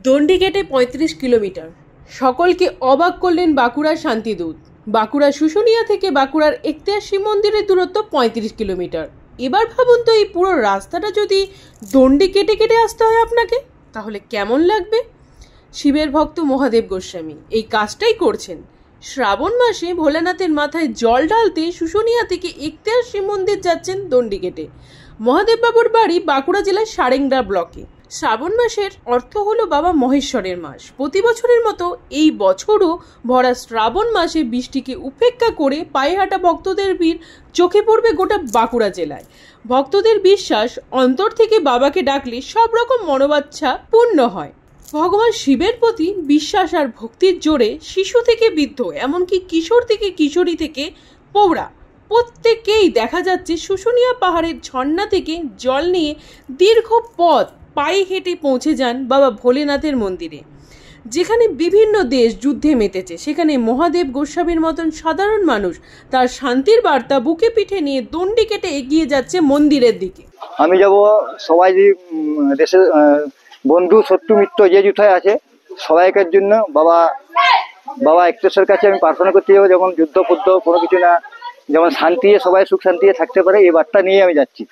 দণ্ডি কেটে ৩৫ কিলোমিটার। সকলকে অবাক করলেন বাঁকুড়ার শান্তিদূত। বাঁকুড়া শুশুনিয়া থেকে বাঁকুড়ার এখতিয়ার শিব মন্দিরের দূরত্ব ৩৫ কিলোমিটার। এবার ভাবুন তো, এই পুরো রাস্তাটা যদি দণ্ডি কেটে কেটে আসতে হয় আপনাকে, তাহলে কেমন লাগবে? শিবের ভক্ত মহাদেব গোস্বামী এই কাজটাই করছেন। শ্রাবণ মাসে ভোলানাথের মাথায় জল ঢালতে শুশুনিয়া থেকে এখতিয়ার শিব মন্দির যাচ্ছেন দণ্ডি কেটে। মহাদেব বাবুর বাড়ি বাঁকুড়া জেলার সারেঙ্গা ব্লকে। শ্রাবণ মাসের অর্থ হলো বাবা মহেশ্বরের মাস। প্রতি বছরের মতো এই বছরও ভরা শ্রাবণ মাসে বৃষ্টিকে উপেক্ষা করে পায়ে হাঁটা ভক্তদের ভিড় চোখে পড়বে গোটা বাঁকুড়া জেলায়। ভক্তদের বিশ্বাস, অন্তর থেকে বাবাকে ডাকলে সব রকম মনোবাচ্ছা পূর্ণ হয়। ভগবান শিবের প্রতি বিশ্বাস আর ভক্তির জোরে শিশু থেকে বৃদ্ধ, এমনকি কিশোর থেকে কিশোরী থেকে পৌরা প্রত্যেকেই দেখা যাচ্ছে শুশুনিয়া পাহাড়ের ঝর্ণা থেকে জল নিয়ে দীর্ঘ পথ পায়ে হেঁটে পৌঁছে যান বাবা ভোলেনাথের মন্দিরে। যেখানে বিভিন্ন দেশ যুদ্ধে মেতেছে, সেখানে মহাদেব গোস্বামীর মতন সাধারণ মানুষ তার শান্তির বার্তা বুকে পিঠে নিয়ে দণ্ডি কেটে এগিয়ে যাচ্ছে মন্দিরের দিকে। আমি যাব, সবাই দেশের বন্ধু শত্রু মিত্র যে যুথায় আছে সবাইকার জন্য বাবা এক্টেশ্বরের কাছে আমি প্রার্থনা করতে যাবো, যেমন যুদ্ধ ফুদ্ধ কোনো কিছু না, যেমন শান্তি, সবাই সুখ শান্তি থাকতে পারে, এই বার্তা নিয়ে আমি যাচ্ছি।